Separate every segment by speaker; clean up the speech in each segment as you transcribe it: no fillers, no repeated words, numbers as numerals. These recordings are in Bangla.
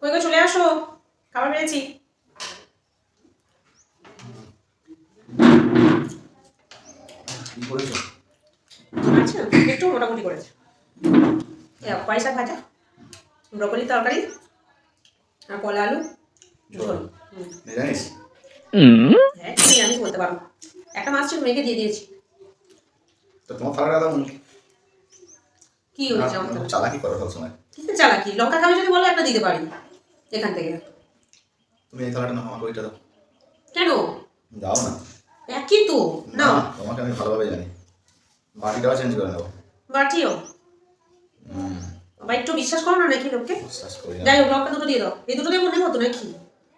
Speaker 1: কই গো চলে আসো, খাবার পেয়েছি।
Speaker 2: কি করেছো?
Speaker 1: আচ্ছা একটু মোটামুটি করেছে। পয়সা ভাজা, ব্রকলি তরকারি আর কলা আলু ঝোল।
Speaker 2: নিরামিষ?
Speaker 1: হ্যাঁ নিরামিষ বলতে পারো, একটা মাছ ছিল মেয়েকে দিয়ে দিয়েছি।
Speaker 2: তো তোমার থালাটা দাও।
Speaker 1: কি হয়েছে আমার থালা?
Speaker 2: চালাকি করো সবসময়।
Speaker 1: কিসের চালাকি? লঙ্কা খাবে যদি বলো একটা দিতে পারি এখান থেকে।
Speaker 2: তুমি এই থালাটা নাও, আমাকে ওইটা দাও।
Speaker 1: কেন?
Speaker 2: দাও না।
Speaker 1: একই তো
Speaker 2: না,
Speaker 1: নাও।
Speaker 2: তোমাকে আমি ভালোভাবে জানি। বাটিটাও চেঞ্জ করে নেবো।
Speaker 1: বাটিও বা একটু বিশ্বাস করো না নাকি লোককে?
Speaker 2: বিশ্বাস করি না।
Speaker 1: যাই হোক লঙ্কা দুটো দিয়ে দাও, এই দুটো দিয়ে মনে হতো নাকি?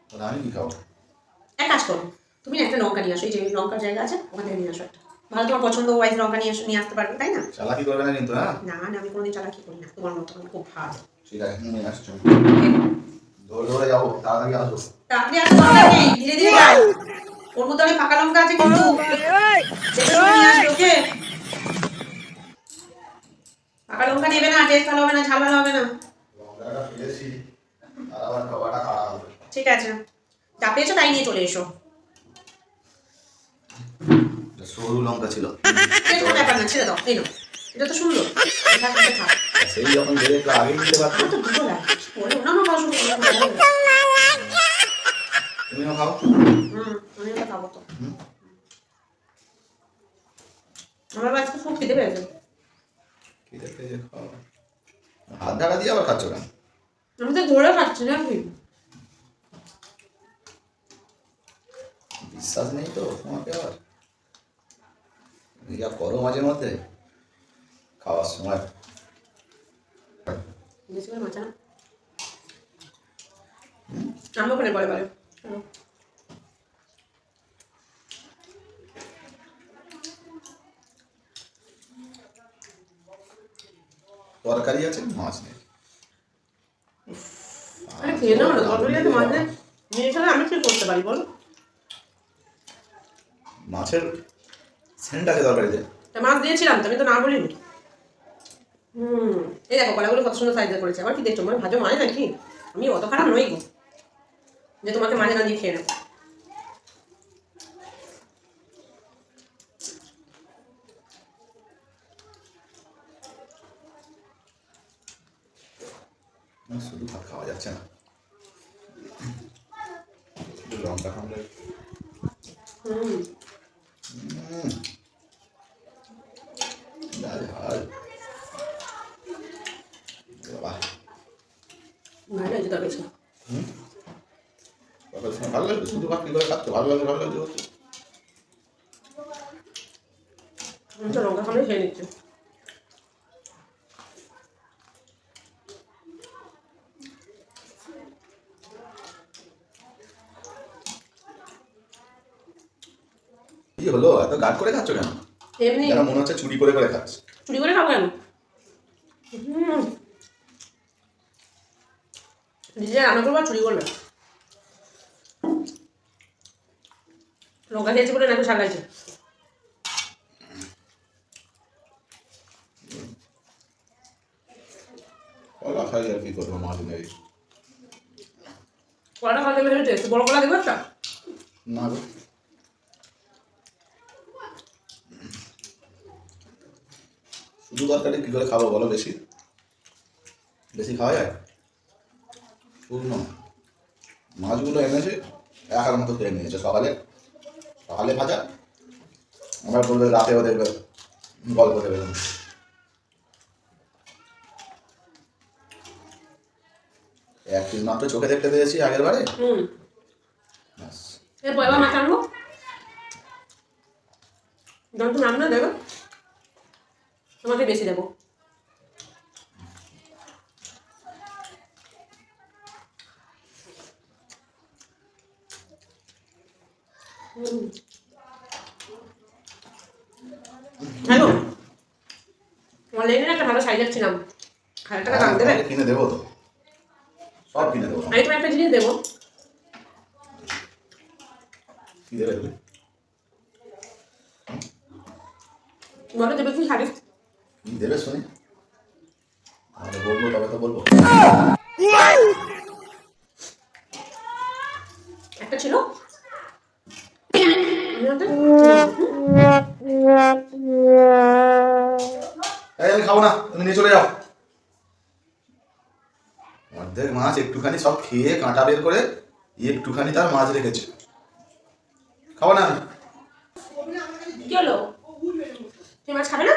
Speaker 2: তাহলে আমি কি খাবো?
Speaker 1: এক কাজ করো, তুমি একটা লঙ্কা নিয়ে আসো, এই যে লঙ্কার জায়গা আছে ওখান থেকে নিয়ে আসো একটা ভালো তোমার পছন্দ ওয়াইজ লঙ্কা নিয়ে আসতে পারবে, তাই না?
Speaker 2: চালাকি করবে না কিন্তু, হ্যাঁ?
Speaker 1: না না আমি কোনোদিন চালাকি করি না, তোমার মতো আমি খুব ভালো।
Speaker 2: ঠিক আছে, নিয়ে আসছো। দৌড়ে দৌড়ে যাবো, তাড়াতাড়ি আসো।
Speaker 1: তাড়াতাড়ি আসো, দরকার নেই, ধীরে ধীরে যাও। ওর মধ্যে অনেক পাকা লঙ্কা আছে কিন্তু দেখে শুনে নিয়ে আসবে, ওকে? পাকা লঙ্কা নেবে না, টেস্ট ভালো হবে না, ঝাল ভালো হবে না।
Speaker 2: লঙ্কাটা ফেলেছি, আর আবার খাবারটা খারাপ হবে।
Speaker 1: ঠিক আছে, যা পেয়েছো তাই নিয়ে চলে এসো।
Speaker 2: এটা সরু লঙ্কা ছিল।
Speaker 1: কোনো ব্যাপার না, ছেড়ে দাও, এই নাও, এটা তো সুন্দর, থাক।
Speaker 2: সেই যখন বেড়ে আগেই নিতে পারতো।
Speaker 1: আমার তো দুটো লাগে, বলো না না খাও শুধু
Speaker 2: তুমিও খাও।
Speaker 1: আমি ওটা খাবো তো। আমার আজকে খুব খিদে পেয়েছে।
Speaker 2: কি দেখতে যে খাও, হাত ঢাকা দিয়ে আবার খাচ্ছ কেন?
Speaker 1: আমি তো ধরে খাচ্ছি না কি?
Speaker 2: বিশ্বাস নেই তো তোমাকে আবার? যা করো মাঝে মধ্যে খাওয়ার সময়।
Speaker 1: বেশি করে মাচা না, আমি ওখানে বলে বলে
Speaker 2: তরকারি আছে, মাছ নেই।
Speaker 1: আরে খেয়ে নাও না, তরকারি তো মাছ নেই, নিয়ে এসে আমি কি করতে পারি বলো?
Speaker 2: মাছের সেন্ট আছে তরকারিতে।
Speaker 1: তা মাছ দিয়েছিলাম তো, আমি তো না বলিনি। এই দেখো কলাগুলো কত সুন্দর সাইজে করেছে, আবার কি দেখছো মানে ভাজো মানে নাকি? আমি অত খারাপ নই গো যে তোমাকে মাঝে না দিয়ে খেয়ে নেবো।
Speaker 2: শুধু ভাত খাওয়া যাচ্ছে না, লঙ্কা খাওয়া।
Speaker 1: ভালো হয়েছে তরকারি।
Speaker 2: ভালো লাগছে, শুধু ভাত কি করে খাচ্ছ? ভালো লাগছে হচ্ছে।
Speaker 1: লঙ্কা খালে খেয়ে নিচ্ছে।
Speaker 2: কি হলো, এত গাঢ় করে খাচ্ছ কেন?
Speaker 1: এমনি
Speaker 2: যেন মনে হচ্ছে চুরি করে খাচ্ছে।
Speaker 1: চুরি করে খাবো কেন? নিজে রান্না করবো আর চুরি করবে? লঙ্কা খেয়েছে বলে নাকি সাজাইছে।
Speaker 2: কলা খাই আর কি করবো, মাছ নেই।
Speaker 1: কলাটা খাওয়া দেবে হয়েছে, একটু বড় কলা দেবো একটা।
Speaker 2: না গো, শুধু তরকারি কি করে খাবো বলো? বেশি বেশি খাওয়া যায়? শুধু না, মাছগুলো এনেছে একার মতো খেয়ে নিয়েছে। সকালে সকালে ভাজা, আমরা বলবে রাতেও দেখবে গল্প দেবে। এক পিস মাত্র চোখে দেখতে পেয়েছি আগের বারে। ব্যাস।
Speaker 1: এরপর এবার মাছ আনবো, যখন তুমি রান্না দেবে তোমাকে বেশি দেবো। হ্যালো, অনলাইনে একটা ভালো শাড়ি দেখছিলাম, 1000 টাকা দাম দেবে?
Speaker 2: কিনে দেবো তো, সব কিনে দেবো।
Speaker 1: আমি তোমার একটা জিনিস দেবো।
Speaker 2: কি দেবে তুমি?
Speaker 1: বলো দেবে কি শাড়ি?
Speaker 2: কি দেবে শুনি, আমি বলবো তবে তো বলবো। নিয়ে চলে যাও। অর্ধেক মাছ একটুখানি সব খেয়ে কাঁটা বের করে একটুখানি তার মাছ রেখেছে। খাবো না।
Speaker 1: কি হলো? তুমি মাছ খাবে না?